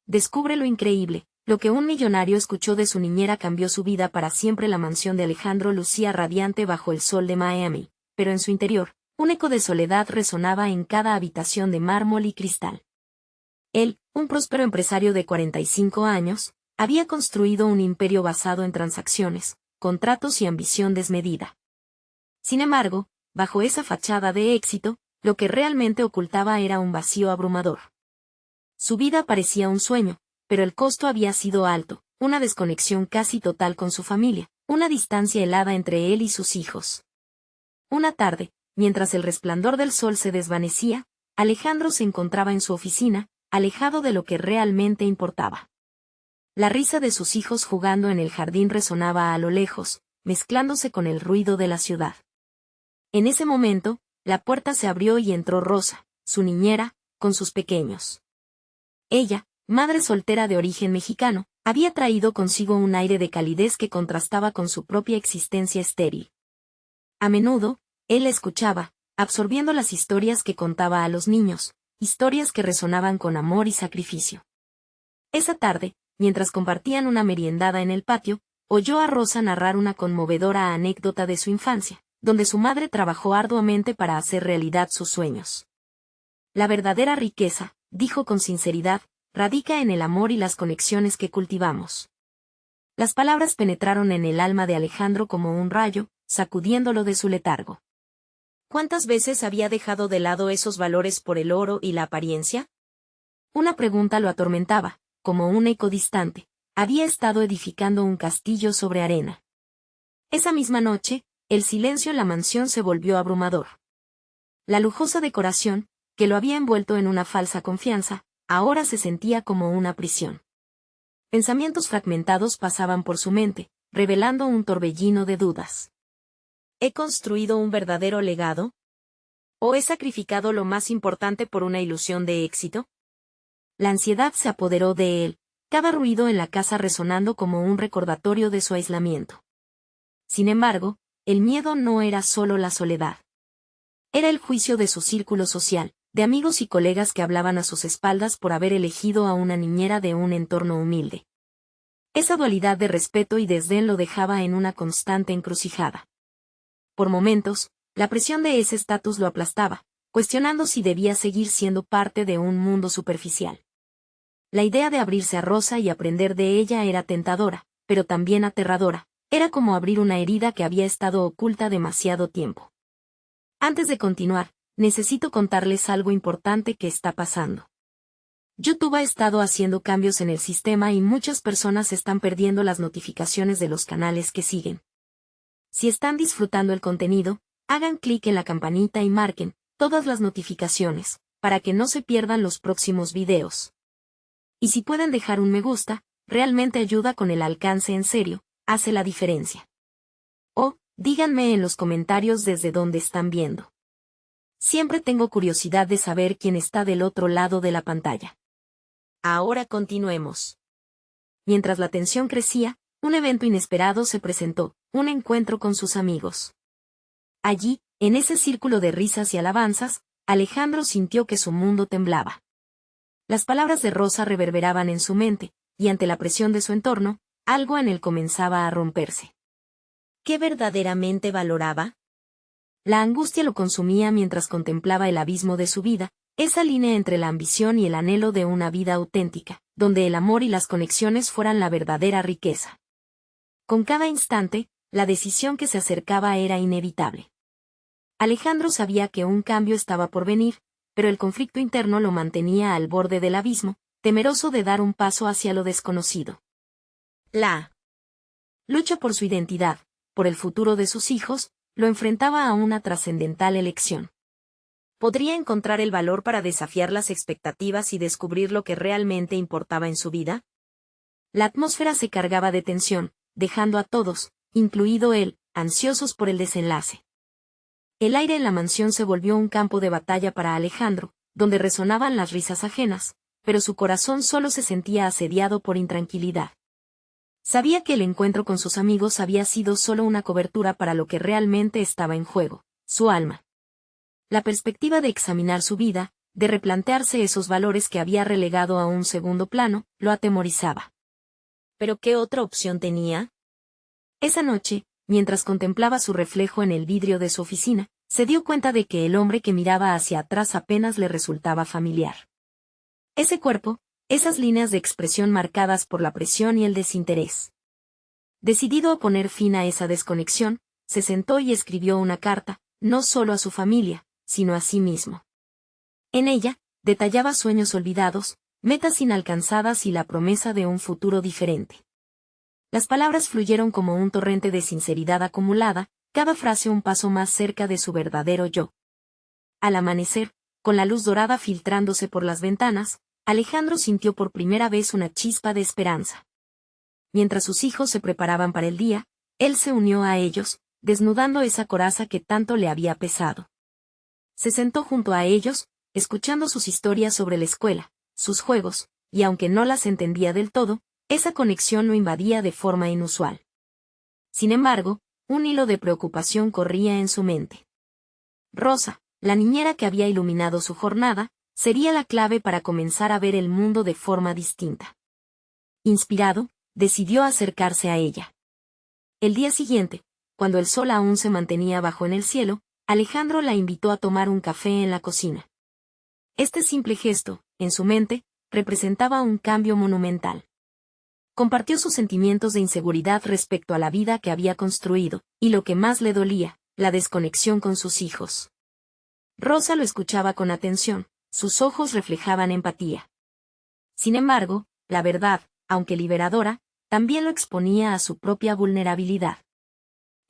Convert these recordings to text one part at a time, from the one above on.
descubre lo increíble. Lo que un millonario escuchó de su niñera cambió su vida para siempre. La mansión de Alejandro lucía radiante bajo el sol de Miami, pero en su interior, un eco de soledad resonaba en cada habitación de mármol y cristal. Él, un próspero empresario de 45 años, había construido un imperio basado en transacciones, contratos y ambición desmedida. Sin embargo, bajo esa fachada de éxito, lo que realmente ocultaba era un vacío abrumador. Su vida parecía un sueño, pero el costo había sido alto, una desconexión casi total con su familia, una distancia helada entre él y sus hijos. Una tarde, mientras el resplandor del sol se desvanecía, Alejandro se encontraba en su oficina, alejado de lo que realmente importaba. La risa de sus hijos jugando en el jardín resonaba a lo lejos, mezclándose con el ruido de la ciudad. En ese momento, la puerta se abrió y entró Rosa, su niñera, con sus pequeños. Ella, madre soltera de origen mexicano, había traído consigo un aire de calidez que contrastaba con su propia existencia estéril. A menudo, él la escuchaba, absorbiendo las historias que contaba a los niños, historias que resonaban con amor y sacrificio. Esa tarde, mientras compartían una meriendada en el patio, oyó a Rosa narrar una conmovedora anécdota de su infancia, donde su madre trabajó arduamente para hacer realidad sus sueños. La verdadera riqueza, dijo con sinceridad, radica en el amor y las conexiones que cultivamos. Las palabras penetraron en el alma de Alejandro como un rayo, sacudiéndolo de su letargo. ¿Cuántas veces había dejado de lado esos valores por el oro y la apariencia? Una pregunta lo atormentaba, como un eco distante. Había estado edificando un castillo sobre arena. Esa misma noche, el silencio en la mansión se volvió abrumador. La lujosa decoración, que lo había envuelto en una falsa confianza, ahora se sentía como una prisión. Pensamientos fragmentados pasaban por su mente, revelando un torbellino de dudas. ¿He construido un verdadero legado? ¿O he sacrificado lo más importante por una ilusión de éxito? La ansiedad se apoderó de él, cada ruido en la casa resonando como un recordatorio de su aislamiento. Sin embargo, el miedo no era solo la soledad. Era el juicio de su círculo social, de amigos y colegas que hablaban a sus espaldas por haber elegido a una niñera de un entorno humilde. Esa dualidad de respeto y desdén lo dejaba en una constante encrucijada. Por momentos, la presión de ese estatus lo aplastaba, cuestionando si debía seguir siendo parte de un mundo superficial. La idea de abrirse a Rosa y aprender de ella era tentadora, pero también aterradora. Era como abrir una herida que había estado oculta demasiado tiempo. Antes de continuar, necesito contarles algo importante que está pasando. YouTube ha estado haciendo cambios en el sistema y muchas personas están perdiendo las notificaciones de los canales que siguen. Si están disfrutando el contenido, hagan clic en la campanita y marquen todas las notificaciones, para que no se pierdan los próximos videos. Y si pueden dejar un me gusta, realmente ayuda con el alcance en serio, hace la diferencia. O, díganme en los comentarios desde dónde están viendo. Siempre tengo curiosidad de saber quién está del otro lado de la pantalla. Ahora continuemos. Mientras la tensión crecía, un evento inesperado se presentó, un encuentro con sus amigos. Allí, en ese círculo de risas y alabanzas, Alejandro sintió que su mundo temblaba. Las palabras de Rosa reverberaban en su mente, y ante la presión de su entorno, algo en él comenzaba a romperse. ¿Qué verdaderamente valoraba? La angustia lo consumía mientras contemplaba el abismo de su vida, esa línea entre la ambición y el anhelo de una vida auténtica, donde el amor y las conexiones fueran la verdadera riqueza. Con cada instante, la decisión que se acercaba era inevitable. Alejandro sabía que un cambio estaba por venir, pero el conflicto interno lo mantenía al borde del abismo, temeroso de dar un paso hacia lo desconocido. La lucha por su identidad, por el futuro de sus hijos, lo enfrentaba a una trascendental elección. ¿Podría encontrar el valor para desafiar las expectativas y descubrir lo que realmente importaba en su vida? La atmósfera se cargaba de tensión, dejando a todos, incluido él, ansiosos por el desenlace. El aire en la mansión se volvió un campo de batalla para Alejandro, donde resonaban las risas ajenas, pero su corazón solo se sentía asediado por intranquilidad. Sabía que el encuentro con sus amigos había sido solo una cobertura para lo que realmente estaba en juego, su alma. La perspectiva de examinar su vida, de replantearse esos valores que había relegado a un segundo plano, lo atemorizaba. ¿Pero qué otra opción tenía? Esa noche, mientras contemplaba su reflejo en el vidrio de su oficina, se dio cuenta de que el hombre que miraba hacia atrás apenas le resultaba familiar. Ese cuerpo, esas líneas de expresión marcadas por la presión y el desinterés. Decidido a poner fin a esa desconexión, se sentó y escribió una carta, no solo a su familia, sino a sí mismo. En ella, detallaba sueños olvidados, metas inalcanzadas y la promesa de un futuro diferente. Las palabras fluyeron como un torrente de sinceridad acumulada, cada frase un paso más cerca de su verdadero yo. Al amanecer, con la luz dorada filtrándose por las ventanas, Alejandro sintió por primera vez una chispa de esperanza. Mientras sus hijos se preparaban para el día, él se unió a ellos, desnudando esa coraza que tanto le había pesado. Se sentó junto a ellos, escuchando sus historias sobre la escuela, sus juegos, y aunque no las entendía del todo, esa conexión lo invadía de forma inusual. Sin embargo, un hilo de preocupación corría en su mente. Rosa, la niñera que había iluminado su jornada, sería la clave para comenzar a ver el mundo de forma distinta. Inspirado, decidió acercarse a ella. El día siguiente, cuando el sol aún se mantenía bajo en el cielo, Alejandro la invitó a tomar un café en la cocina. Este simple gesto, en su mente, representaba un cambio monumental. Compartió sus sentimientos de inseguridad respecto a la vida que había construido, y lo que más le dolía, la desconexión con sus hijos. Rosa lo escuchaba con atención, sus ojos reflejaban empatía. Sin embargo, la verdad, aunque liberadora, también lo exponía a su propia vulnerabilidad.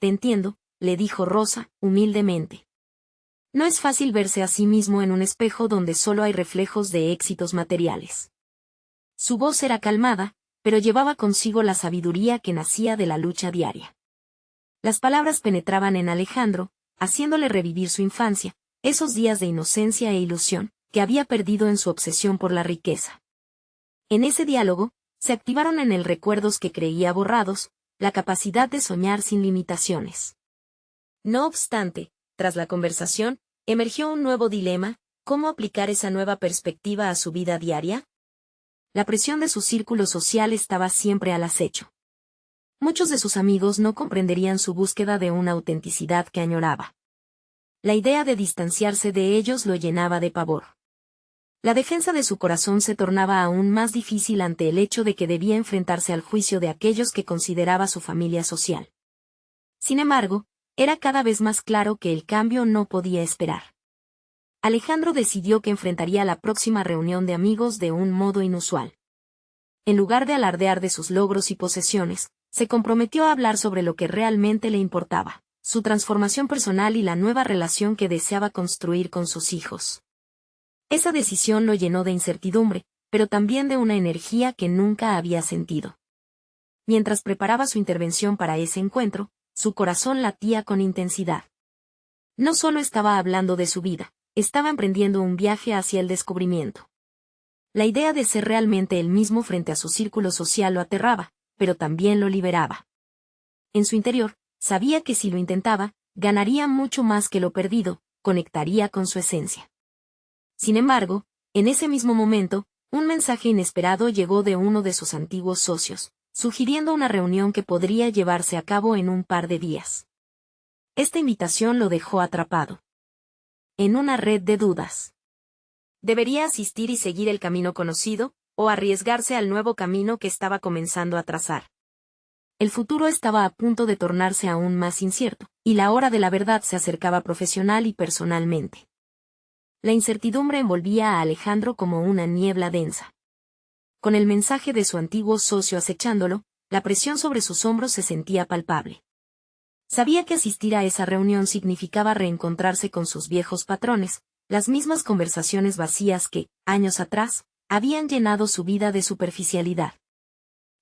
«Te entiendo», le dijo Rosa, humildemente. No es fácil verse a sí mismo en un espejo donde solo hay reflejos de éxitos materiales. Su voz era calmada, pero llevaba consigo la sabiduría que nacía de la lucha diaria. Las palabras penetraban en Alejandro, haciéndole revivir su infancia, esos días de inocencia e ilusión, que había perdido en su obsesión por la riqueza. En ese diálogo, se activaron en él recuerdos que creía borrados, la capacidad de soñar sin limitaciones. No obstante, tras la conversación, emergió un nuevo dilema: ¿cómo aplicar esa nueva perspectiva a su vida diaria? La presión de su círculo social estaba siempre al acecho. Muchos de sus amigos no comprenderían su búsqueda de una autenticidad que añoraba. La idea de distanciarse de ellos lo llenaba de pavor. La defensa de su corazón se tornaba aún más difícil ante el hecho de que debía enfrentarse al juicio de aquellos que consideraba su familia social. Sin embargo, era cada vez más claro que el cambio no podía esperar. Alejandro decidió que enfrentaría la próxima reunión de amigos de un modo inusual. En lugar de alardear de sus logros y posesiones, se comprometió a hablar sobre lo que realmente le importaba, su transformación personal y la nueva relación que deseaba construir con sus hijos. Esa decisión lo llenó de incertidumbre, pero también de una energía que nunca había sentido. Mientras preparaba su intervención para ese encuentro, su corazón latía con intensidad. No solo estaba hablando de su vida, estaba emprendiendo un viaje hacia el descubrimiento. La idea de ser realmente él mismo frente a su círculo social lo aterraba, pero también lo liberaba. En su interior, sabía que si lo intentaba, ganaría mucho más que lo perdido, conectaría con su esencia. Sin embargo, en ese mismo momento, un mensaje inesperado llegó de uno de sus antiguos socios, sugiriendo una reunión que podría llevarse a cabo en un par de días. Esta invitación lo dejó atrapado en una red de dudas. ¿Debería asistir y seguir el camino conocido, o arriesgarse al nuevo camino que estaba comenzando a trazar? El futuro estaba a punto de tornarse aún más incierto, y la hora de la verdad se acercaba profesional y personalmente. La incertidumbre envolvía a Alejandro como una niebla densa. Con el mensaje de su antiguo socio acechándolo, la presión sobre sus hombros se sentía palpable. Sabía que asistir a esa reunión significaba reencontrarse con sus viejos patrones, las mismas conversaciones vacías que, años atrás, habían llenado su vida de superficialidad.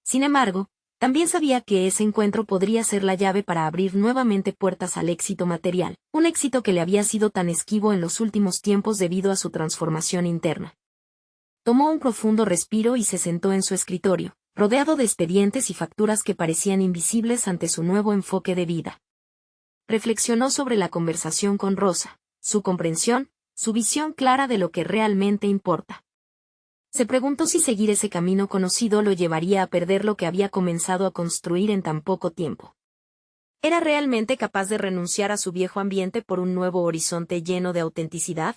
Sin embargo, también sabía que ese encuentro podría ser la llave para abrir nuevamente puertas al éxito material, un éxito que le había sido tan esquivo en los últimos tiempos debido a su transformación interna. Tomó un profundo respiro y se sentó en su escritorio, rodeado de expedientes y facturas que parecían invisibles ante su nuevo enfoque de vida. Reflexionó sobre la conversación con Rosa, su comprensión, su visión clara de lo que realmente importa. Se preguntó si seguir ese camino conocido lo llevaría a perder lo que había comenzado a construir en tan poco tiempo. ¿Era realmente capaz de renunciar a su viejo ambiente por un nuevo horizonte lleno de autenticidad?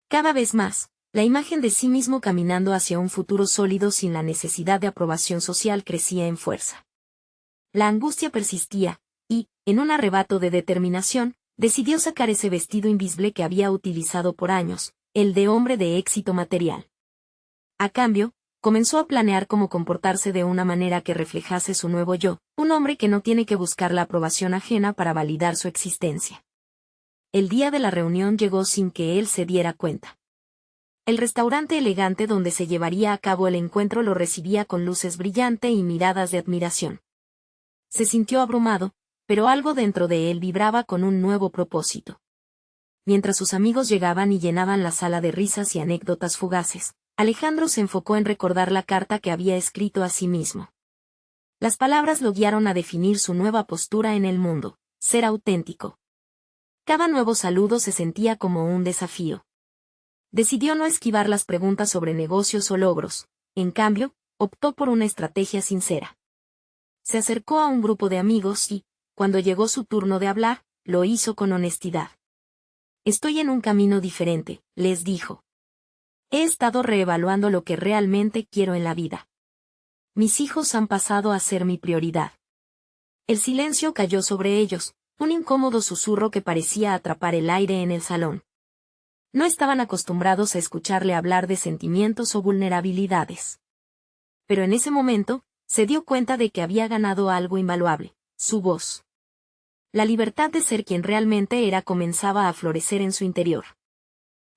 Cada vez más, la imagen de sí mismo caminando hacia un futuro sólido sin la necesidad de aprobación social crecía en fuerza. La angustia persistía, y, en un arrebato de determinación, decidió sacar ese vestido invisible que había utilizado por años, el de hombre de éxito material. A cambio, comenzó a planear cómo comportarse de una manera que reflejase su nuevo yo, un hombre que no tiene que buscar la aprobación ajena para validar su existencia. El día de la reunión llegó sin que él se diera cuenta. El restaurante elegante donde se llevaría a cabo el encuentro lo recibía con luces brillantes y miradas de admiración. Se sintió abrumado, pero algo dentro de él vibraba con un nuevo propósito. Mientras sus amigos llegaban y llenaban la sala de risas y anécdotas fugaces, Alejandro se enfocó en recordar la carta que había escrito a sí mismo. Las palabras lo guiaron a definir su nueva postura en el mundo: ser auténtico. Cada nuevo saludo se sentía como un desafío. Decidió no esquivar las preguntas sobre negocios o logros, en cambio, optó por una estrategia sincera. Se acercó a un grupo de amigos y, cuando llegó su turno de hablar, lo hizo con honestidad. Estoy en un camino diferente, les dijo. He estado reevaluando lo que realmente quiero en la vida. Mis hijos han pasado a ser mi prioridad. El silencio cayó sobre ellos, un incómodo susurro que parecía atrapar el aire en el salón. No estaban acostumbrados a escucharle hablar de sentimientos o vulnerabilidades. Pero en ese momento, se dio cuenta de que había ganado algo invaluable: su voz. La libertad de ser quien realmente era comenzaba a florecer en su interior.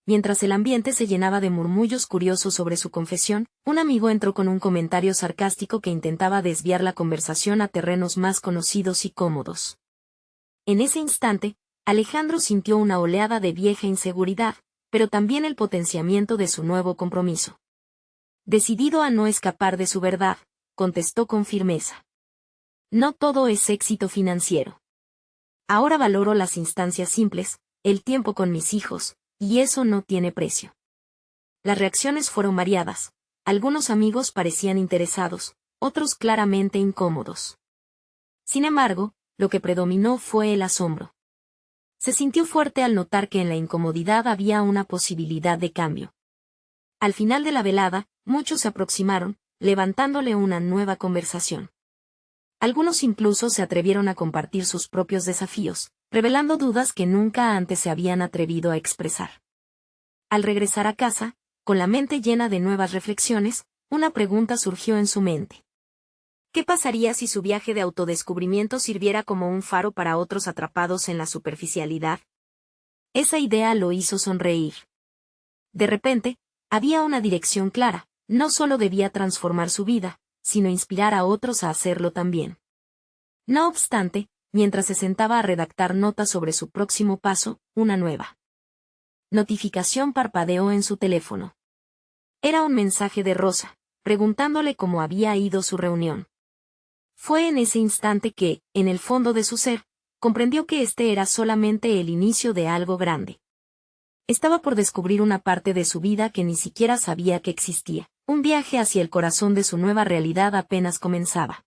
Mientras el ambiente se llenaba de murmullos curiosos sobre su confesión, un amigo entró con un comentario sarcástico que intentaba desviar la conversación a terrenos más conocidos y cómodos. En ese instante, Alejandro sintió una oleada de vieja inseguridad, pero también el potenciamiento de su nuevo compromiso. Decidido a no escapar de su verdad, contestó con firmeza. No todo es éxito financiero. Ahora valoro las instancias simples, el tiempo con mis hijos, y eso no tiene precio. Las reacciones fueron variadas. Algunos amigos parecían interesados, otros claramente incómodos. Sin embargo, lo que predominó fue el asombro. Se sintió fuerte al notar que en la incomodidad había una posibilidad de cambio. Al final de la velada, muchos se aproximaron, levantándole una nueva conversación. Algunos incluso se atrevieron a compartir sus propios desafíos, revelando dudas que nunca antes se habían atrevido a expresar. Al regresar a casa, con la mente llena de nuevas reflexiones, una pregunta surgió en su mente. ¿Qué pasaría si su viaje de autodescubrimiento sirviera como un faro para otros atrapados en la superficialidad? Esa idea lo hizo sonreír. De repente, había una dirección clara: no solo debía transformar su vida, sino inspirar a otros a hacerlo también. No obstante, mientras se sentaba a redactar notas sobre su próximo paso, una nueva notificación parpadeó en su teléfono. Era un mensaje de Rosa, preguntándole cómo había ido su reunión. Fue en ese instante que, en el fondo de su ser, comprendió que este era solamente el inicio de algo grande. Estaba por descubrir una parte de su vida que ni siquiera sabía que existía. Un viaje hacia el corazón de su nueva realidad apenas comenzaba.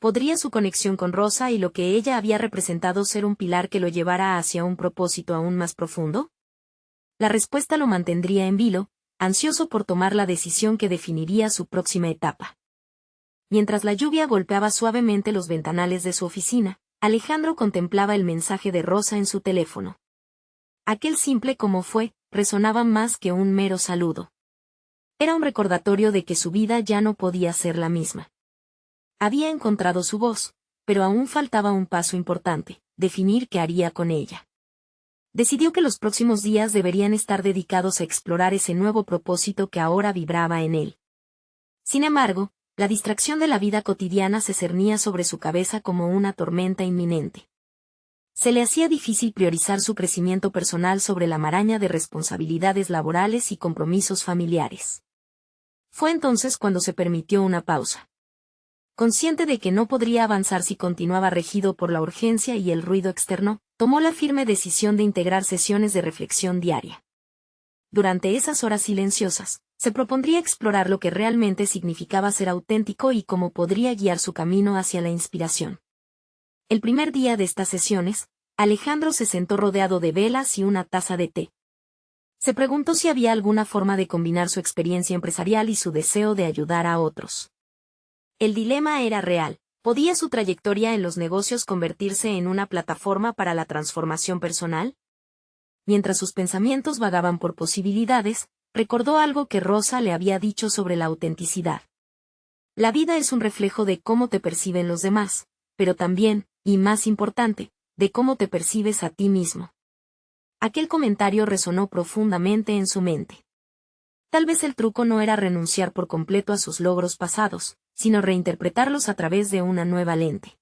¿Podría su conexión con Rosa y lo que ella había representado ser un pilar que lo llevara hacia un propósito aún más profundo? La respuesta lo mantendría en vilo, ansioso por tomar la decisión que definiría su próxima etapa. Mientras la lluvia golpeaba suavemente los ventanales de su oficina, Alejandro contemplaba el mensaje de Rosa en su teléfono. Aquel simple como fue, resonaba más que un mero saludo. Era un recordatorio de que su vida ya no podía ser la misma. Había encontrado su voz, pero aún faltaba un paso importante: definir qué haría con ella. Decidió que los próximos días deberían estar dedicados a explorar ese nuevo propósito que ahora vibraba en él. Sin embargo, la distracción de la vida cotidiana se cernía sobre su cabeza como una tormenta inminente. Se le hacía difícil priorizar su crecimiento personal sobre la maraña de responsabilidades laborales y compromisos familiares. Fue entonces cuando se permitió una pausa. Consciente de que no podría avanzar si continuaba regido por la urgencia y el ruido externo, tomó la firme decisión de integrar sesiones de reflexión diaria. Durante esas horas silenciosas, se propondría explorar lo que realmente significaba ser auténtico y cómo podría guiar su camino hacia la inspiración. El primer día de estas sesiones, Alejandro se sentó rodeado de velas y una taza de té. Se preguntó si había alguna forma de combinar su experiencia empresarial y su deseo de ayudar a otros. El dilema era real. ¿Podía su trayectoria en los negocios convertirse en una plataforma para la transformación personal? Mientras sus pensamientos vagaban por posibilidades, recordó algo que Rosa le había dicho sobre la autenticidad. La vida es un reflejo de cómo te perciben los demás, pero también, y más importante, de cómo te percibes a ti mismo. Aquel comentario resonó profundamente en su mente. Tal vez el truco no era renunciar por completo a sus logros pasados, sino reinterpretarlos a través de una nueva lente.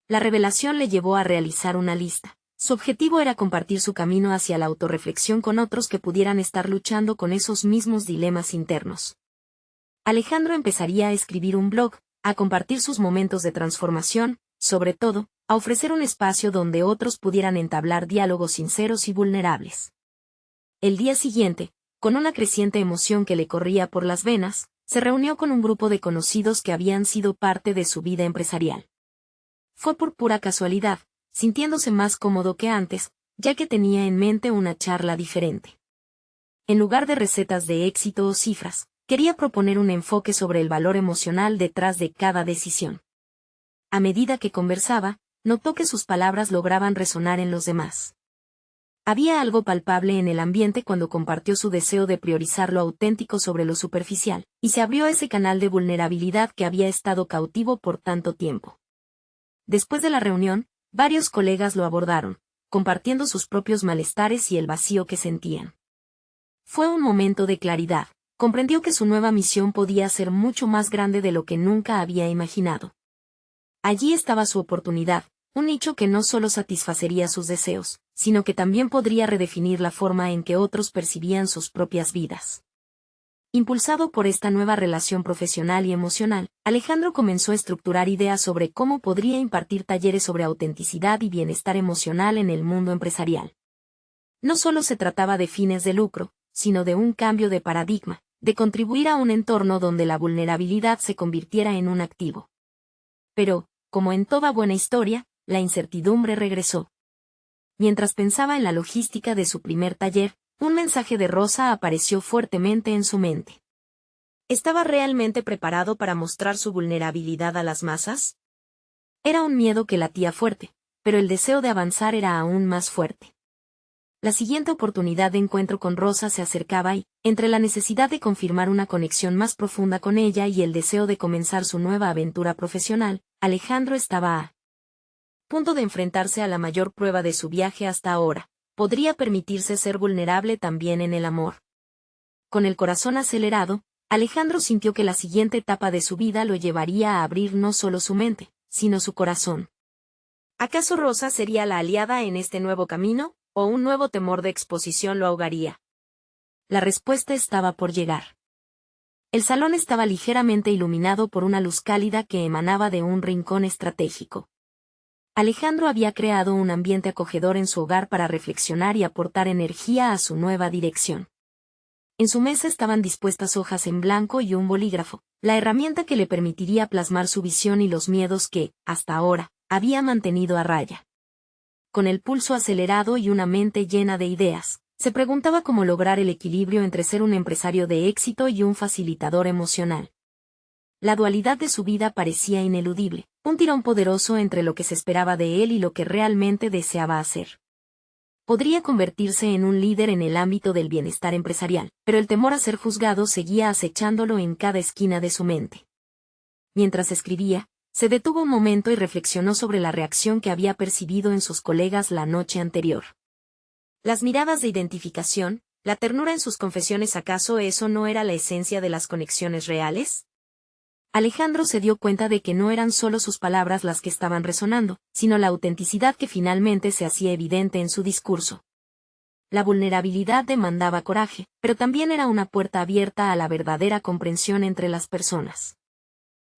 La revelación le llevó a realizar una lista. Su objetivo era compartir su camino hacia la autorreflexión con otros que pudieran estar luchando con esos mismos dilemas internos. Alejandro empezaría a escribir un blog, a compartir sus momentos de transformación, sobre todo, a ofrecer un espacio donde otros pudieran entablar diálogos sinceros y vulnerables. El día siguiente, con una creciente emoción que le corría por las venas, se reunió con un grupo de conocidos que habían sido parte de su vida empresarial. Fue por pura casualidad, sintiéndose más cómodo que antes, ya que tenía en mente una charla diferente. En lugar de recetas de éxito o cifras, quería proponer un enfoque sobre el valor emocional detrás de cada decisión. A medida que conversaba, notó que sus palabras lograban resonar en los demás. Había algo palpable en el ambiente cuando compartió su deseo de priorizar lo auténtico sobre lo superficial, y se abrió ese canal de vulnerabilidad que había estado cautivo por tanto tiempo. Después de la reunión, varios colegas lo abordaron, compartiendo sus propios malestares y el vacío que sentían. Fue un momento de claridad. Comprendió que su nueva misión podía ser mucho más grande de lo que nunca había imaginado. Allí estaba su oportunidad, un nicho que no solo satisfacería sus deseos, sino que también podría redefinir la forma en que otros percibían sus propias vidas. Impulsado por esta nueva relación profesional y emocional, Alejandro comenzó a estructurar ideas sobre cómo podría impartir talleres sobre autenticidad y bienestar emocional en el mundo empresarial. No solo se trataba de fines de lucro, sino de un cambio de paradigma, de contribuir a un entorno donde la vulnerabilidad se convirtiera en un activo. Pero, como en toda buena historia, la incertidumbre regresó. Mientras pensaba en la logística de su primer taller, un mensaje de Rosa apareció fuertemente en su mente. ¿Estaba realmente preparado para mostrar su vulnerabilidad a las masas? Era un miedo que latía fuerte, pero el deseo de avanzar era aún más fuerte. La siguiente oportunidad de encuentro con Rosa se acercaba y, entre la necesidad de confirmar una conexión más profunda con ella y el deseo de comenzar su nueva aventura profesional, Alejandro estaba a punto de enfrentarse a la mayor prueba de su viaje hasta ahora. Podría permitirse ser vulnerable también en el amor. Con el corazón acelerado, Alejandro sintió que la siguiente etapa de su vida lo llevaría a abrir no solo su mente, sino su corazón. ¿Acaso Rosa sería la aliada en este nuevo camino, o un nuevo temor de exposición lo ahogaría? La respuesta estaba por llegar. El salón estaba ligeramente iluminado por una luz cálida que emanaba de un rincón estratégico. Alejandro había creado un ambiente acogedor en su hogar para reflexionar y aportar energía a su nueva dirección. En su mesa estaban dispuestas hojas en blanco y un bolígrafo, la herramienta que le permitiría plasmar su visión y los miedos que, hasta ahora, había mantenido a raya. Con el pulso acelerado y una mente llena de ideas, se preguntaba cómo lograr el equilibrio entre ser un empresario de éxito y un facilitador emocional. La dualidad de su vida parecía ineludible, un tirón poderoso entre lo que se esperaba de él y lo que realmente deseaba hacer. Podría convertirse en un líder en el ámbito del bienestar empresarial, pero el temor a ser juzgado seguía acechándolo en cada esquina de su mente. Mientras escribía, se detuvo un momento y reflexionó sobre la reacción que había percibido en sus colegas la noche anterior. Las miradas de identificación, la ternura en sus confesiones, ¿acaso eso no era la esencia de las conexiones reales? Alejandro se dio cuenta de que no eran solo sus palabras las que estaban resonando, sino la autenticidad que finalmente se hacía evidente en su discurso. La vulnerabilidad demandaba coraje, pero también era una puerta abierta a la verdadera comprensión entre las personas.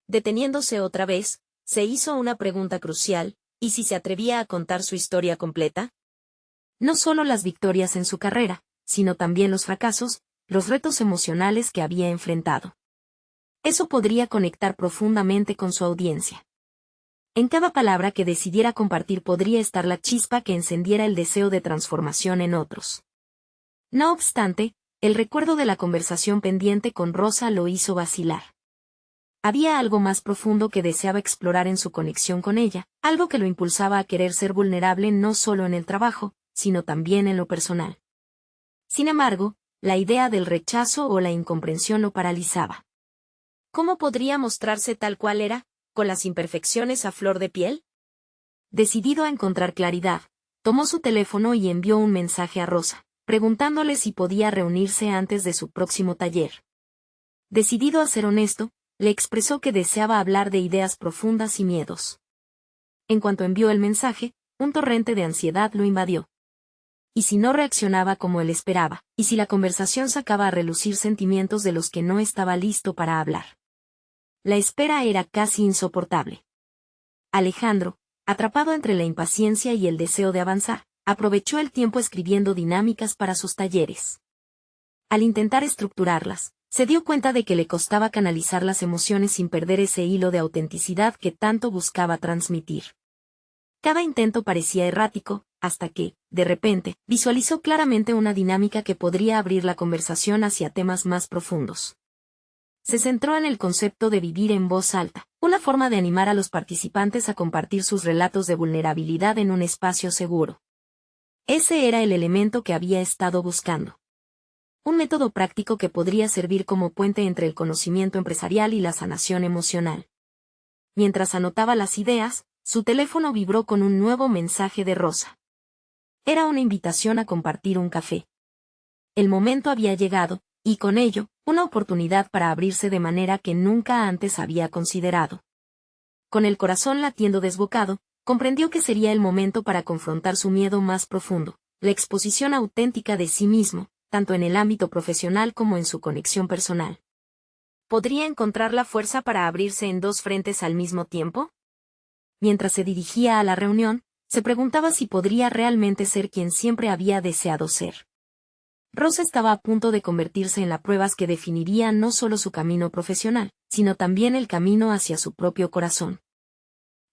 Deteniéndose otra vez, se hizo una pregunta crucial: ¿Y si se atrevía a contar su historia completa? No solo las victorias en su carrera, sino también los fracasos, los retos emocionales que había enfrentado. Eso podría conectar profundamente con su audiencia. En cada palabra que decidiera compartir podría estar la chispa que encendiera el deseo de transformación en otros. No obstante, el recuerdo de la conversación pendiente con Rosa lo hizo vacilar. Había algo más profundo que deseaba explorar en su conexión con ella, algo que lo impulsaba a querer ser vulnerable no solo en el trabajo, sino también en lo personal. Sin embargo, la idea del rechazo o la incomprensión lo paralizaba. ¿Cómo podría mostrarse tal cual era, con las imperfecciones a flor de piel? Decidido a encontrar claridad, tomó su teléfono y envió un mensaje a Rosa, preguntándole si podía reunirse antes de su próximo taller. Decidido a ser honesto, le expresó que deseaba hablar de ideas profundas y miedos. En cuanto envió el mensaje, un torrente de ansiedad lo invadió. ¿Y si no reaccionaba como él esperaba? ¿Y si la conversación sacaba a relucir sentimientos de los que no estaba listo para hablar? La espera era casi insoportable. Alejandro, atrapado entre la impaciencia y el deseo de avanzar, aprovechó el tiempo escribiendo dinámicas para sus talleres. Al intentar estructurarlas, se dio cuenta de que le costaba canalizar las emociones sin perder ese hilo de autenticidad que tanto buscaba transmitir. Cada intento parecía errático, hasta que, de repente, visualizó claramente una dinámica que podría abrir la conversación hacia temas más profundos. Se centró en el concepto de vivir en voz alta, una forma de animar a los participantes a compartir sus relatos de vulnerabilidad en un espacio seguro. Ese era el elemento que había estado buscando. Un método práctico que podría servir como puente entre el conocimiento empresarial y la sanación emocional. Mientras anotaba las ideas, su teléfono vibró con un nuevo mensaje de Rosa. Era una invitación a compartir un café. El momento había llegado, y con ello, una oportunidad para abrirse de manera que nunca antes había considerado. Con el corazón latiendo desbocado, comprendió que sería el momento para confrontar su miedo más profundo, la exposición auténtica de sí mismo, tanto en el ámbito profesional como en su conexión personal. ¿Podría encontrar la fuerza para abrirse en dos frentes al mismo tiempo? Mientras se dirigía a la reunión, se preguntaba si podría realmente ser quien siempre había deseado ser. Rosa estaba a punto de convertirse en la prueba que definiría no solo su camino profesional, sino también el camino hacia su propio corazón.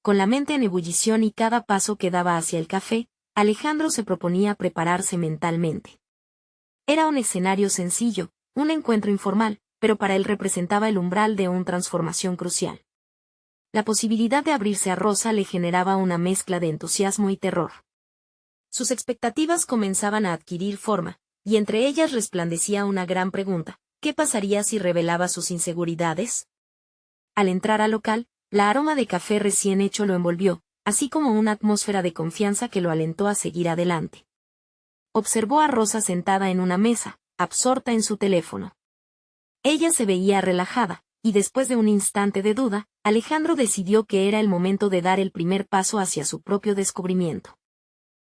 Con la mente en ebullición y cada paso que daba hacia el café, Alejandro se proponía prepararse mentalmente. Era un escenario sencillo, un encuentro informal, pero para él representaba el umbral de una transformación crucial. La posibilidad de abrirse a Rosa le generaba una mezcla de entusiasmo y terror. Sus expectativas comenzaban a adquirir forma, y entre ellas resplandecía una gran pregunta: ¿qué pasaría si revelaba sus inseguridades? Al entrar al local, la aroma de café recién hecho lo envolvió, así como una atmósfera de confianza que lo alentó a seguir adelante. Observó a Rosa sentada en una mesa, absorta en su teléfono. Ella se veía relajada, y después de un instante de duda, Alejandro decidió que era el momento de dar el primer paso hacia su propio descubrimiento.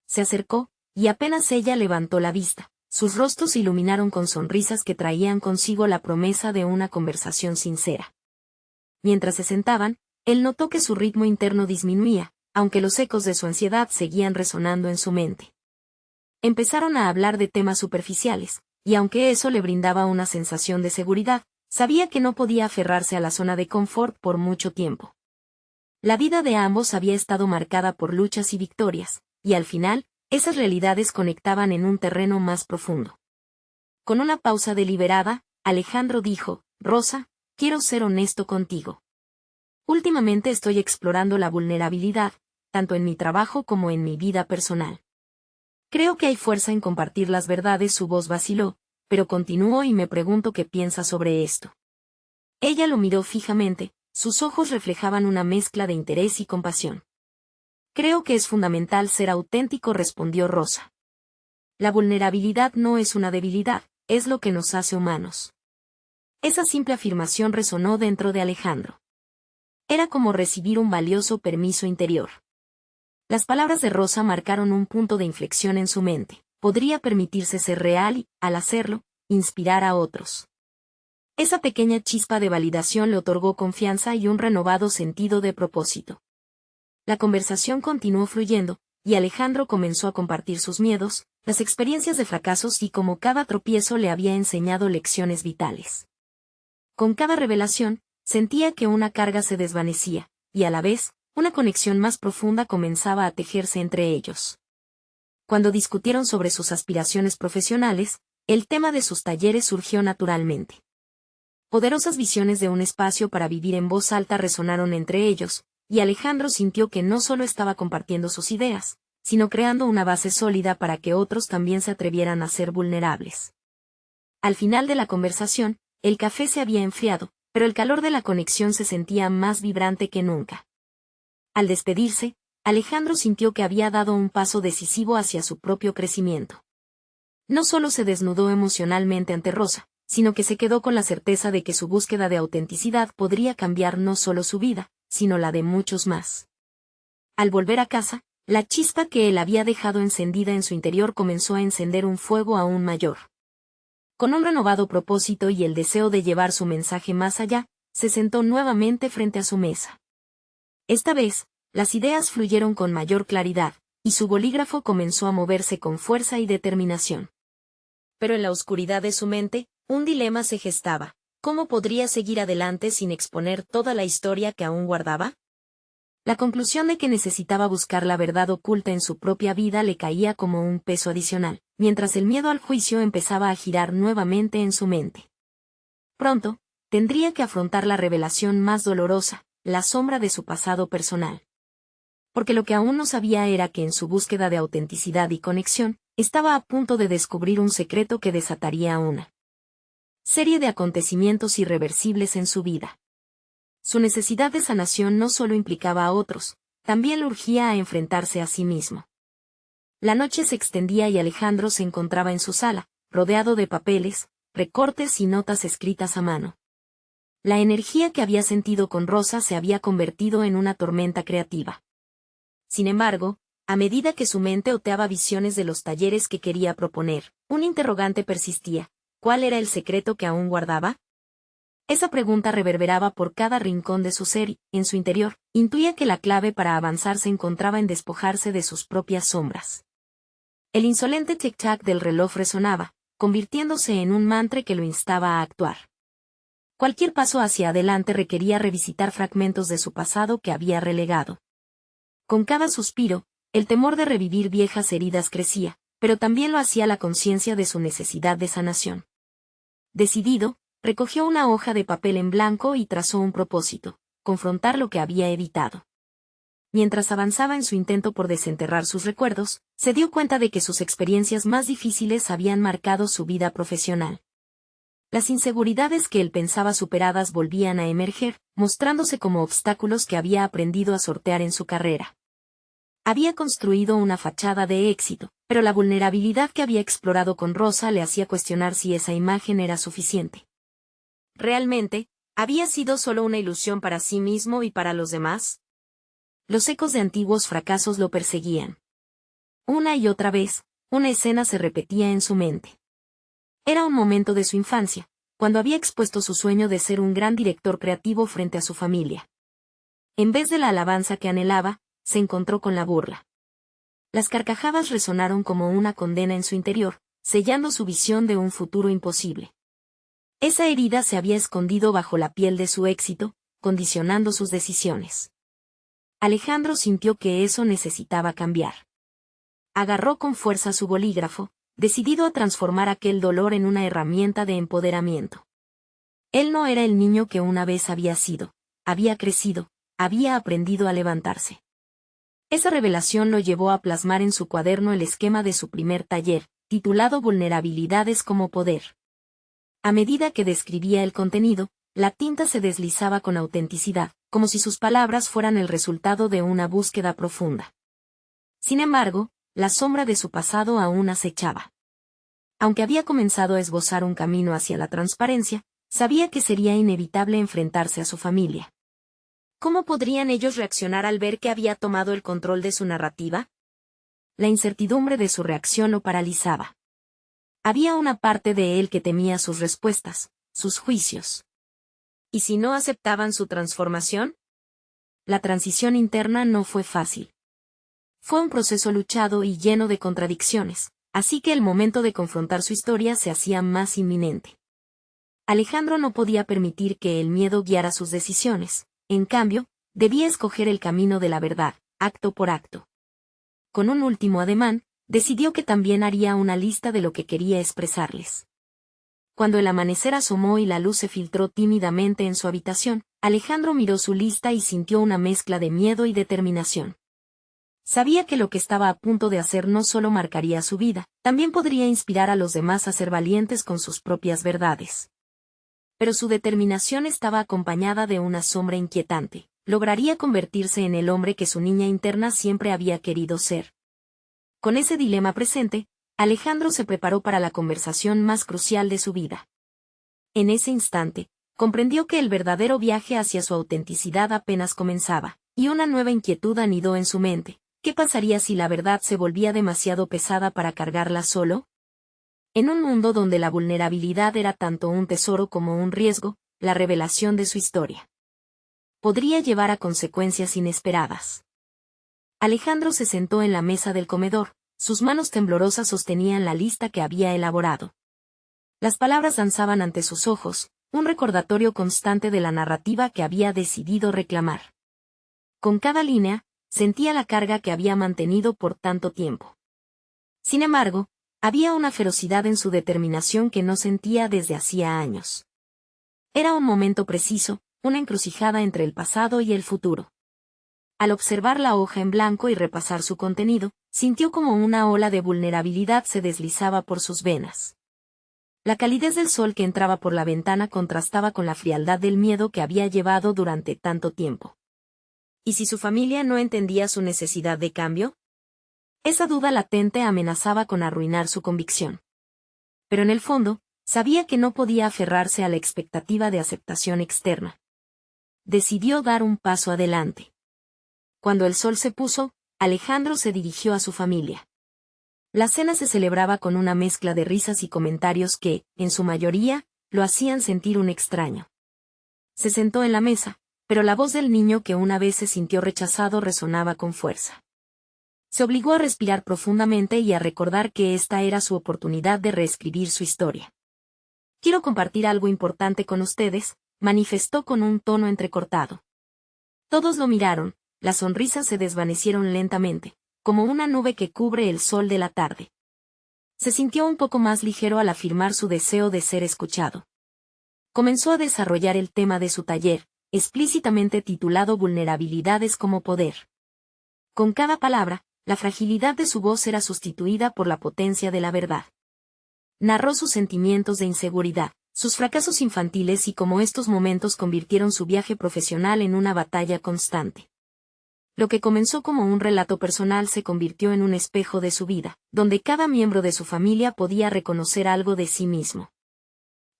Se acercó, y apenas ella levantó la vista, sus rostros se iluminaron con sonrisas que traían consigo la promesa de una conversación sincera. Mientras se sentaban, él notó que su ritmo interno disminuía, aunque los ecos de su ansiedad seguían resonando en su mente. Empezaron a hablar de temas superficiales, y aunque eso le brindaba una sensación de seguridad, sabía que no podía aferrarse a la zona de confort por mucho tiempo. La vida de ambos había estado marcada por luchas y victorias, y al final, esas realidades conectaban en un terreno más profundo. Con una pausa deliberada, Alejandro dijo: Rosa, quiero ser honesto contigo. Últimamente estoy explorando la vulnerabilidad, tanto en mi trabajo como en mi vida personal. Creo que hay fuerza en compartir las verdades. Su voz vaciló, pero continuó y me pregunto qué piensa sobre esto. Ella lo miró fijamente, sus ojos reflejaban una mezcla de interés y compasión. Creo que es fundamental ser auténtico, respondió Rosa. La vulnerabilidad no es una debilidad, es lo que nos hace humanos. Esa simple afirmación resonó dentro de Alejandro. Era como recibir un valioso permiso interior. Las palabras de Rosa marcaron un punto de inflexión en su mente. Podría permitirse ser real y, al hacerlo, inspirar a otros. Esa pequeña chispa de validación le otorgó confianza y un renovado sentido de propósito. La conversación continuó fluyendo, y Alejandro comenzó a compartir sus miedos, las experiencias de fracasos y cómo cada tropiezo le había enseñado lecciones vitales. Con cada revelación, sentía que una carga se desvanecía, y a la vez, una conexión más profunda comenzaba a tejerse entre ellos. Cuando discutieron sobre sus aspiraciones profesionales, el tema de sus talleres surgió naturalmente. Poderosas visiones de un espacio para vivir en voz alta resonaron entre ellos, y Alejandro sintió que no solo estaba compartiendo sus ideas, sino creando una base sólida para que otros también se atrevieran a ser vulnerables. Al final de la conversación, el café se había enfriado, pero el calor de la conexión se sentía más vibrante que nunca. Al despedirse, Alejandro sintió que había dado un paso decisivo hacia su propio crecimiento. No solo se desnudó emocionalmente ante Rosa, sino que se quedó con la certeza de que su búsqueda de autenticidad podría cambiar no solo su vida, sino la de muchos más. Al volver a casa, la chispa que él había dejado encendida en su interior comenzó a encender un fuego aún mayor. Con un renovado propósito y el deseo de llevar su mensaje más allá, se sentó nuevamente frente a su mesa. Esta vez, las ideas fluyeron con mayor claridad, y su bolígrafo comenzó a moverse con fuerza y determinación. Pero en la oscuridad de su mente, un dilema se gestaba. ¿Cómo podría seguir adelante sin exponer toda la historia que aún guardaba? La conclusión de que necesitaba buscar la verdad oculta en su propia vida le caía como un peso adicional, mientras el miedo al juicio empezaba a girar nuevamente en su mente. Pronto, tendría que afrontar la revelación más dolorosa, la sombra de su pasado personal. Porque lo que aún no sabía era que en su búsqueda de autenticidad y conexión, estaba a punto de descubrir un secreto que desataría una serie de acontecimientos irreversibles en su vida. Su necesidad de sanación no solo implicaba a otros, también le urgía a enfrentarse a sí mismo. La noche se extendía y Alejandro se encontraba en su sala, rodeado de papeles, recortes y notas escritas a mano. La energía que había sentido con Rosa se había convertido en una tormenta creativa. Sin embargo, a medida que su mente oteaba visiones de los talleres que quería proponer, un interrogante persistía. ¿Cuál era el secreto que aún guardaba? Esa pregunta reverberaba por cada rincón de su ser y, en su interior, intuía que la clave para avanzar se encontraba en despojarse de sus propias sombras. El insolente tic-tac del reloj resonaba, convirtiéndose en un mantra que lo instaba a actuar. Cualquier paso hacia adelante requería revisitar fragmentos de su pasado que había relegado. Con cada suspiro, el temor de revivir viejas heridas crecía, pero también lo hacía la conciencia de su necesidad de sanación. Decidido, recogió una hoja de papel en blanco y trazó un propósito: confrontar lo que había evitado. Mientras avanzaba en su intento por desenterrar sus recuerdos, se dio cuenta de que sus experiencias más difíciles habían marcado su vida profesional. Las inseguridades que él pensaba superadas volvían a emerger, mostrándose como obstáculos que había aprendido a sortear en su carrera. Había construido una fachada de éxito, pero la vulnerabilidad que había explorado con Rosa le hacía cuestionar si esa imagen era suficiente. ¿Realmente, había sido solo una ilusión para sí mismo y para los demás? Los ecos de antiguos fracasos lo perseguían. Una y otra vez, una escena se repetía en su mente. Era un momento de su infancia, cuando había expuesto su sueño de ser un gran director creativo frente a su familia. En vez de la alabanza que anhelaba, se encontró con la burla. Las carcajadas resonaron como una condena en su interior, sellando su visión de un futuro imposible. Esa herida se había escondido bajo la piel de su éxito, condicionando sus decisiones. Alejandro sintió que eso necesitaba cambiar. Agarró con fuerza su bolígrafo, decidido a transformar aquel dolor en una herramienta de empoderamiento. Él no era el niño que una vez había sido, había crecido, había aprendido a levantarse. Esa revelación lo llevó a plasmar en su cuaderno el esquema de su primer taller, titulado Vulnerabilidades como Poder. A medida que describía el contenido, la tinta se deslizaba con autenticidad, como si sus palabras fueran el resultado de una búsqueda profunda. Sin embargo, la sombra de su pasado aún acechaba. Aunque había comenzado a esbozar un camino hacia la transparencia, sabía que sería inevitable enfrentarse a su familia. ¿Cómo podrían ellos reaccionar al ver que había tomado el control de su narrativa? La incertidumbre de su reacción lo paralizaba. Había una parte de él que temía sus respuestas, sus juicios. ¿Y si no aceptaban su transformación? La transición interna no fue fácil. Fue un proceso luchado y lleno de contradicciones, así que el momento de confrontar su historia se hacía más inminente. Alejandro no podía permitir que el miedo guiara sus decisiones, en cambio, debía escoger el camino de la verdad, acto por acto. Con un último ademán, decidió que también haría una lista de lo que quería expresarles. Cuando el amanecer asomó y la luz se filtró tímidamente en su habitación, Alejandro miró su lista y sintió una mezcla de miedo y determinación. Sabía que lo que estaba a punto de hacer no solo marcaría su vida, también podría inspirar a los demás a ser valientes con sus propias verdades. Pero su determinación estaba acompañada de una sombra inquietante. Lograría convertirse en el hombre que su niña interna siempre había querido ser. Con ese dilema presente, Alejandro se preparó para la conversación más crucial de su vida. En ese instante, comprendió que el verdadero viaje hacia su autenticidad apenas comenzaba, y una nueva inquietud anidó en su mente. ¿Qué pasaría si la verdad se volvía demasiado pesada para cargarla solo? En un mundo donde la vulnerabilidad era tanto un tesoro como un riesgo, la revelación de su historia podría llevar a consecuencias inesperadas. Alejandro se sentó en la mesa del comedor, sus manos temblorosas sostenían la lista que había elaborado. Las palabras danzaban ante sus ojos, un recordatorio constante de la narrativa que había decidido reclamar. Con cada línea, sentía la carga que había mantenido por tanto tiempo. Sin embargo, había una ferocidad en su determinación que no sentía desde hacía años. Era un momento preciso, una encrucijada entre el pasado y el futuro. Al observar la hoja en blanco y repasar su contenido, sintió como una ola de vulnerabilidad se deslizaba por sus venas. La calidez del sol que entraba por la ventana contrastaba con la frialdad del miedo que había llevado durante tanto tiempo. ¿Y si su familia no entendía su necesidad de cambio? Esa duda latente amenazaba con arruinar su convicción. Pero en el fondo, sabía que no podía aferrarse a la expectativa de aceptación externa. Decidió dar un paso adelante. Cuando el sol se puso, Alejandro se dirigió a su familia. La cena se celebraba con una mezcla de risas y comentarios que, en su mayoría, lo hacían sentir un extraño. Se sentó en la mesa, pero la voz del niño que una vez se sintió rechazado resonaba con fuerza. Se obligó a respirar profundamente y a recordar que esta era su oportunidad de reescribir su historia. Quiero compartir algo importante con ustedes, manifestó con un tono entrecortado. Todos lo miraron, las sonrisas se desvanecieron lentamente, como una nube que cubre el sol de la tarde. Se sintió un poco más ligero al afirmar su deseo de ser escuchado. Comenzó a desarrollar el tema de su taller, explícitamente titulado Vulnerabilidades como Poder. Con cada palabra, la fragilidad de su voz era sustituida por la potencia de la verdad. Narró sus sentimientos de inseguridad, sus fracasos infantiles y cómo estos momentos convirtieron su viaje profesional en una batalla constante. Lo que comenzó como un relato personal se convirtió en un espejo de su vida, donde cada miembro de su familia podía reconocer algo de sí mismo.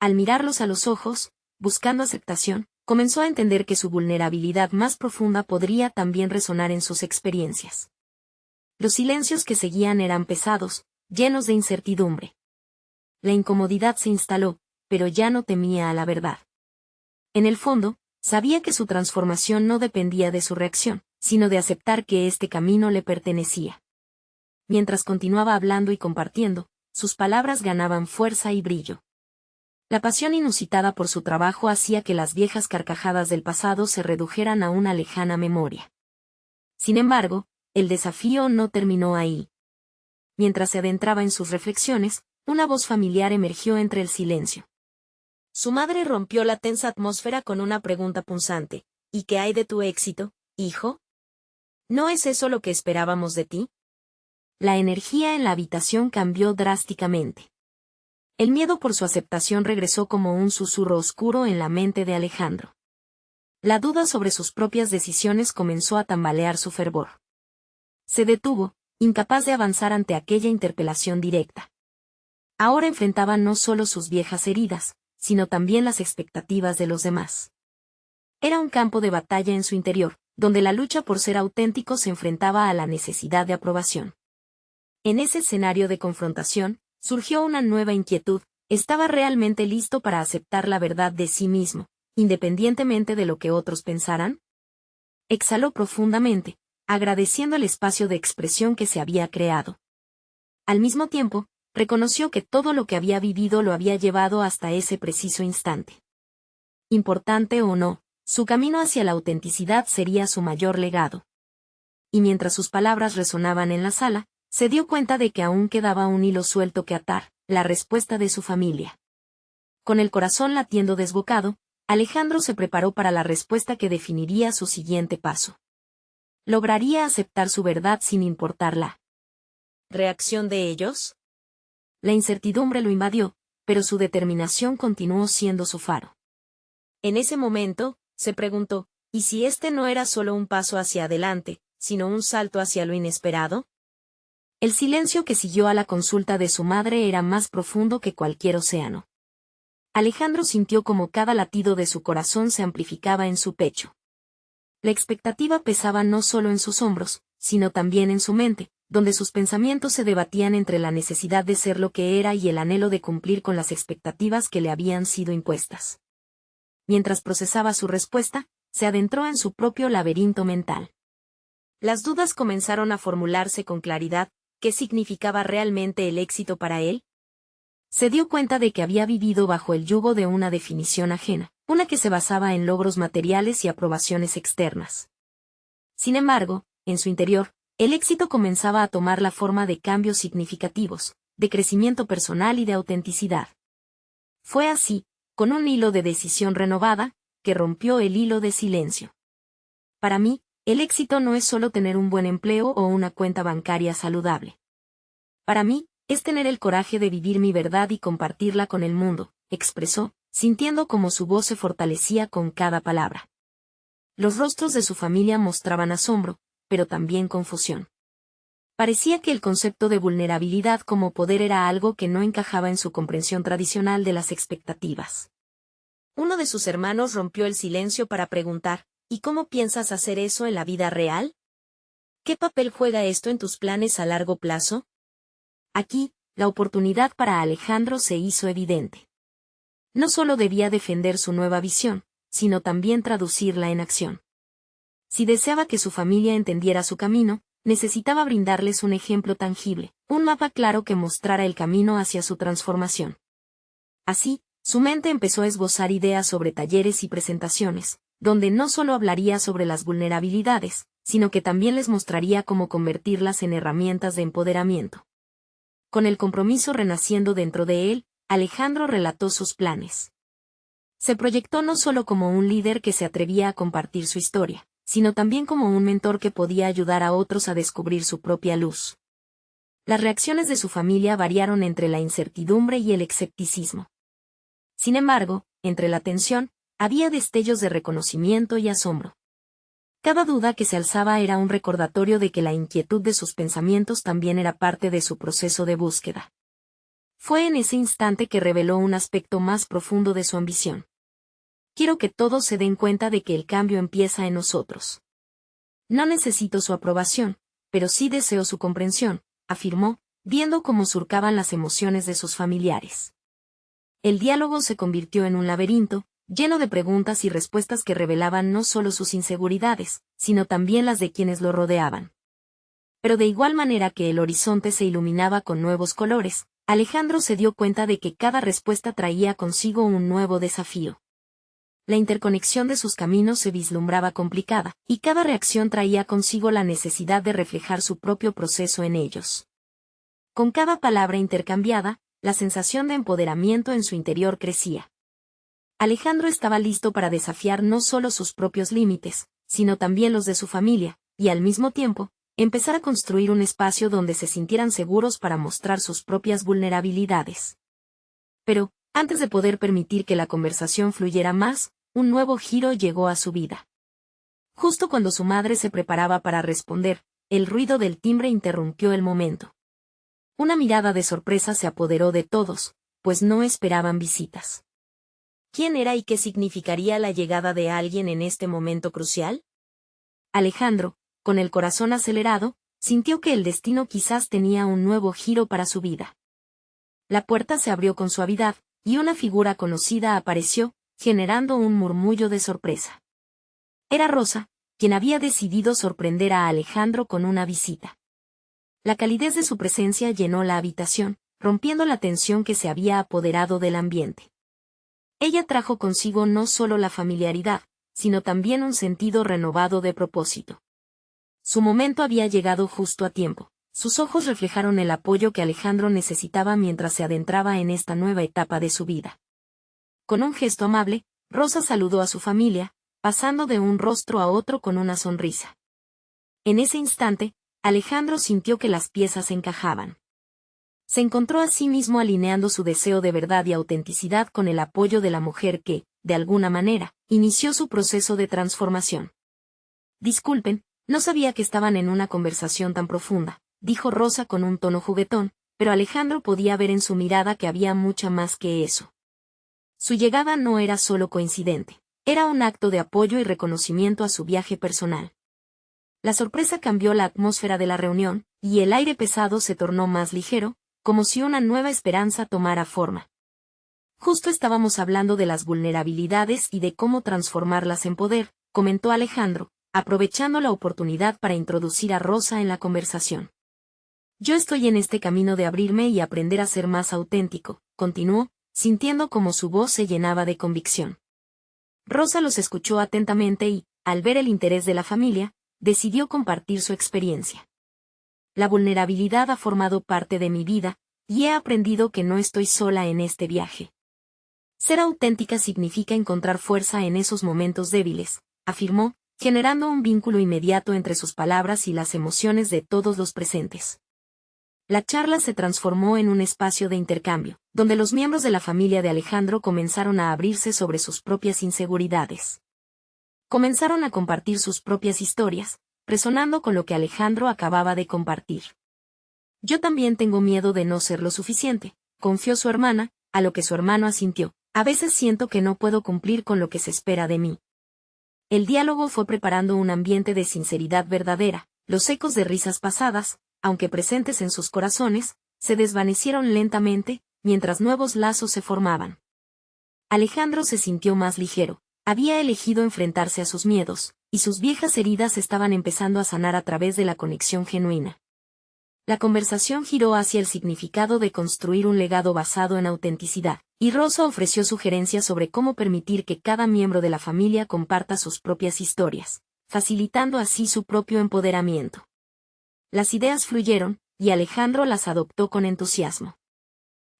Al mirarlos a los ojos, buscando aceptación, comenzó a entender que su vulnerabilidad más profunda podría también resonar en sus experiencias. Los silencios que seguían eran pesados, llenos de incertidumbre. La incomodidad se instaló, pero ya no temía a la verdad. En el fondo, sabía que su transformación no dependía de su reacción, sino de aceptar que este camino le pertenecía. Mientras continuaba hablando y compartiendo, sus palabras ganaban fuerza y brillo. La pasión inusitada por su trabajo hacía que las viejas carcajadas del pasado se redujeran a una lejana memoria. Sin embargo, el desafío no terminó ahí. Mientras se adentraba en sus reflexiones, una voz familiar emergió entre el silencio. Su madre rompió la tensa atmósfera con una pregunta punzante. ¿Y qué hay de tu éxito, hijo? ¿No es eso lo que esperábamos de ti? La energía en la habitación cambió drásticamente. El miedo por su aceptación regresó como un susurro oscuro en la mente de Alejandro. La duda sobre sus propias decisiones comenzó a tambalear su fervor. Se detuvo, incapaz de avanzar ante aquella interpelación directa. Ahora enfrentaba no solo sus viejas heridas, sino también las expectativas de los demás. Era un campo de batalla en su interior, donde la lucha por ser auténtico se enfrentaba a la necesidad de aprobación. En ese escenario de confrontación, surgió una nueva inquietud. ¿Estaba realmente listo para aceptar la verdad de sí mismo, independientemente de lo que otros pensaran? Exhaló profundamente, agradeciendo el espacio de expresión que se había creado. Al mismo tiempo, reconoció que todo lo que había vivido lo había llevado hasta ese preciso instante. Importante o no, su camino hacia la autenticidad sería su mayor legado. Y mientras sus palabras resonaban en la sala, se dio cuenta de que aún quedaba un hilo suelto que atar, la respuesta de su familia. Con el corazón latiendo desbocado, Alejandro se preparó para la respuesta que definiría su siguiente paso. ¿Lograría aceptar su verdad sin importar la reacción de ellos? La incertidumbre lo invadió, pero su determinación continuó siendo su faro. En ese momento, se preguntó, ¿y si este no era solo un paso hacia adelante, sino un salto hacia lo inesperado? El silencio que siguió a la consulta de su madre era más profundo que cualquier océano. Alejandro sintió como cada latido de su corazón se amplificaba en su pecho. La expectativa pesaba no solo en sus hombros, sino también en su mente, donde sus pensamientos se debatían entre la necesidad de ser lo que era y el anhelo de cumplir con las expectativas que le habían sido impuestas. Mientras procesaba su respuesta, se adentró en su propio laberinto mental. Las dudas comenzaron a formularse con claridad. ¿Qué significaba realmente el éxito para él? Se dio cuenta de que había vivido bajo el yugo de una definición ajena, una que se basaba en logros materiales y aprobaciones externas. Sin embargo, en su interior, el éxito comenzaba a tomar la forma de cambios significativos, de crecimiento personal y de autenticidad. Fue así, con un hilo de decisión renovada, que rompió el hilo de silencio. Para mí, el éxito no es solo tener un buen empleo o una cuenta bancaria saludable. Para mí, es tener el coraje de vivir mi verdad y compartirla con el mundo, expresó, sintiendo como su voz se fortalecía con cada palabra. Los rostros de su familia mostraban asombro, pero también confusión. Parecía que el concepto de vulnerabilidad como poder era algo que no encajaba en su comprensión tradicional de las expectativas. Uno de sus hermanos rompió el silencio para preguntar, ¿y cómo piensas hacer eso en la vida real? ¿Qué papel juega esto en tus planes a largo plazo? Aquí, la oportunidad para Alejandro se hizo evidente. No solo debía defender su nueva visión, sino también traducirla en acción. Si deseaba que su familia entendiera su camino, necesitaba brindarles un ejemplo tangible, un mapa claro que mostrara el camino hacia su transformación. Así, su mente empezó a esbozar ideas sobre talleres y presentaciones, donde no solo hablaría sobre las vulnerabilidades, sino que también les mostraría cómo convertirlas en herramientas de empoderamiento. Con el compromiso renaciendo dentro de él, Alejandro relató sus planes. Se proyectó no solo como un líder que se atrevía a compartir su historia, sino también como un mentor que podía ayudar a otros a descubrir su propia luz. Las reacciones de su familia variaron entre la incertidumbre y el escepticismo. Sin embargo, entre la tensión, había destellos de reconocimiento y asombro. Cada duda que se alzaba era un recordatorio de que la inquietud de sus pensamientos también era parte de su proceso de búsqueda. Fue en ese instante que reveló un aspecto más profundo de su ambición. Quiero que todos se den cuenta de que el cambio empieza en nosotros. No necesito su aprobación, pero sí deseo su comprensión, afirmó, viendo cómo surcaban las emociones de sus familiares. El diálogo se convirtió en un laberinto, lleno de preguntas y respuestas que revelaban no solo sus inseguridades, sino también las de quienes lo rodeaban. Pero de igual manera que el horizonte se iluminaba con nuevos colores, Alejandro se dio cuenta de que cada respuesta traía consigo un nuevo desafío. La interconexión de sus caminos se vislumbraba complicada, y cada reacción traía consigo la necesidad de reflejar su propio proceso en ellos. Con cada palabra intercambiada, la sensación de empoderamiento en su interior crecía. Alejandro estaba listo para desafiar no solo sus propios límites, sino también los de su familia, y al mismo tiempo, empezar a construir un espacio donde se sintieran seguros para mostrar sus propias vulnerabilidades. Pero, antes de poder permitir que la conversación fluyera más, un nuevo giro llegó a su vida. Justo cuando su madre se preparaba para responder, el ruido del timbre interrumpió el momento. Una mirada de sorpresa se apoderó de todos, pues no esperaban visitas. ¿Quién era y qué significaría la llegada de alguien en este momento crucial? Alejandro, con el corazón acelerado, sintió que el destino quizás tenía un nuevo giro para su vida. La puerta se abrió con suavidad, y una figura conocida apareció, generando un murmullo de sorpresa. Era Rosa, quien había decidido sorprender a Alejandro con una visita. La calidez de su presencia llenó la habitación, rompiendo la tensión que se había apoderado del ambiente. Ella trajo consigo no solo la familiaridad, sino también un sentido renovado de propósito. Su momento había llegado justo a tiempo. Sus ojos reflejaron el apoyo que Alejandro necesitaba mientras se adentraba en esta nueva etapa de su vida. Con un gesto amable, Rosa saludó a su familia, pasando de un rostro a otro con una sonrisa. En ese instante, Alejandro sintió que las piezas encajaban. Se encontró a sí mismo alineando su deseo de verdad y autenticidad con el apoyo de la mujer que, de alguna manera, inició su proceso de transformación. Disculpen, no sabía que estaban en una conversación tan profunda, dijo Rosa con un tono juguetón, pero Alejandro podía ver en su mirada que había mucha más que eso. Su llegada no era solo coincidente, era un acto de apoyo y reconocimiento a su viaje personal. La sorpresa cambió la atmósfera de la reunión, y el aire pesado se tornó más ligero, como si una nueva esperanza tomara forma. Justo estábamos hablando de las vulnerabilidades y de cómo transformarlas en poder, comentó Alejandro, aprovechando la oportunidad para introducir a Rosa en la conversación. Yo estoy en este camino de abrirme y aprender a ser más auténtico, continuó, sintiendo como su voz se llenaba de convicción. Rosa los escuchó atentamente y, al ver el interés de la familia, decidió compartir su experiencia. La vulnerabilidad ha formado parte de mi vida, y he aprendido que no estoy sola en este viaje. Ser auténtica significa encontrar fuerza en esos momentos débiles, afirmó, generando un vínculo inmediato entre sus palabras y las emociones de todos los presentes. La charla se transformó en un espacio de intercambio, donde los miembros de la familia de Alejandro comenzaron a abrirse sobre sus propias inseguridades. Comenzaron a compartir sus propias historias, resonando con lo que Alejandro acababa de compartir. Yo también tengo miedo de no ser lo suficiente, confió su hermana, a lo que su hermano asintió. A veces siento que no puedo cumplir con lo que se espera de mí. El diálogo fue preparando un ambiente de sinceridad verdadera, los ecos de risas pasadas, aunque presentes en sus corazones, se desvanecieron lentamente, mientras nuevos lazos se formaban. Alejandro se sintió más ligero, había elegido enfrentarse a sus miedos, y sus viejas heridas estaban empezando a sanar a través de la conexión genuina. La conversación giró hacia el significado de construir un legado basado en autenticidad, y Rosa ofreció sugerencias sobre cómo permitir que cada miembro de la familia comparta sus propias historias, facilitando así su propio empoderamiento. Las ideas fluyeron, y Alejandro las adoptó con entusiasmo.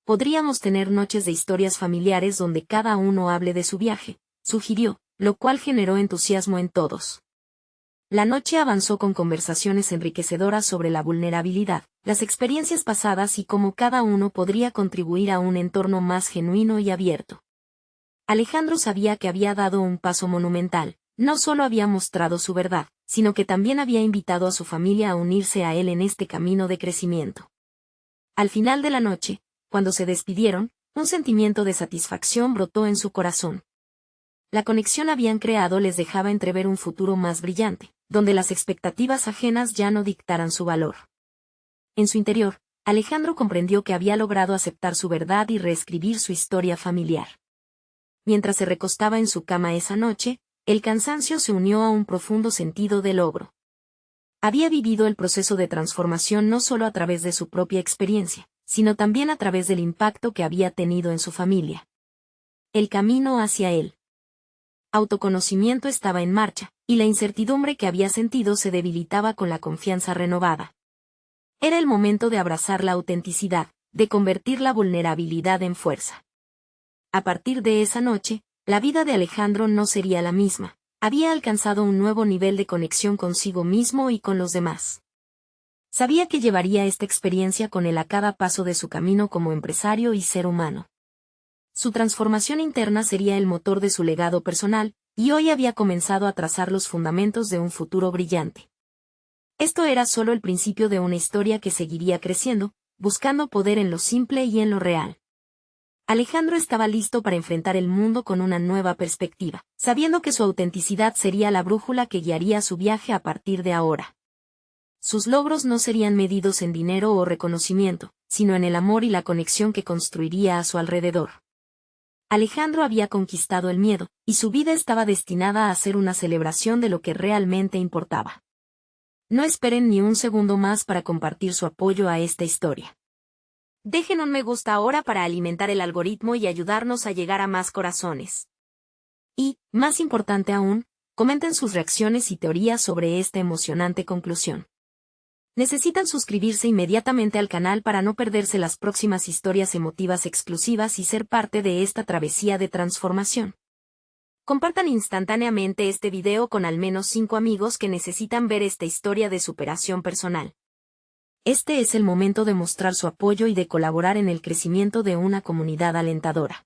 Podríamos tener noches de historias familiares donde cada uno hable de su viaje, sugirió, lo cual generó entusiasmo en todos. La noche avanzó con conversaciones enriquecedoras sobre la vulnerabilidad, las experiencias pasadas y cómo cada uno podría contribuir a un entorno más genuino y abierto. Alejandro sabía que había dado un paso monumental, no solo había mostrado su verdad, sino que también había invitado a su familia a unirse a él en este camino de crecimiento. Al final de la noche, cuando se despidieron, un sentimiento de satisfacción brotó en su corazón. La conexión habían creado les dejaba entrever un futuro más brillante, donde las expectativas ajenas ya no dictaran su valor. En su interior, Alejandro comprendió que había logrado aceptar su verdad y reescribir su historia familiar. Mientras se recostaba en su cama esa noche, el cansancio se unió a un profundo sentido de logro. Había vivido el proceso de transformación no solo a través de su propia experiencia, sino también a través del impacto que había tenido en su familia. El camino hacia él. Autoconocimiento estaba en marcha, y la incertidumbre que había sentido se debilitaba con la confianza renovada. Era el momento de abrazar la autenticidad, de convertir la vulnerabilidad en fuerza. A partir de esa noche, la vida de Alejandro no sería la misma, había alcanzado un nuevo nivel de conexión consigo mismo y con los demás. Sabía que llevaría esta experiencia con él a cada paso de su camino como empresario y ser humano. Su transformación interna sería el motor de su legado personal, y hoy había comenzado a trazar los fundamentos de un futuro brillante. Esto era solo el principio de una historia que seguiría creciendo, buscando poder en lo simple y en lo real. Alejandro estaba listo para enfrentar el mundo con una nueva perspectiva, sabiendo que su autenticidad sería la brújula que guiaría su viaje a partir de ahora. Sus logros no serían medidos en dinero o reconocimiento, sino en el amor y la conexión que construiría a su alrededor. Alejandro había conquistado el miedo, y su vida estaba destinada a ser una celebración de lo que realmente importaba. No esperen ni un segundo más para compartir su apoyo a esta historia. Dejen un me gusta ahora para alimentar el algoritmo y ayudarnos a llegar a más corazones. Y, más importante aún, comenten sus reacciones y teorías sobre esta emocionante conclusión. Necesitan suscribirse inmediatamente al canal para no perderse las próximas historias emotivas exclusivas y ser parte de esta travesía de transformación. Compartan instantáneamente este video con al menos 5 amigos que necesitan ver esta historia de superación personal. Este es el momento de mostrar su apoyo y de colaborar en el crecimiento de una comunidad alentadora.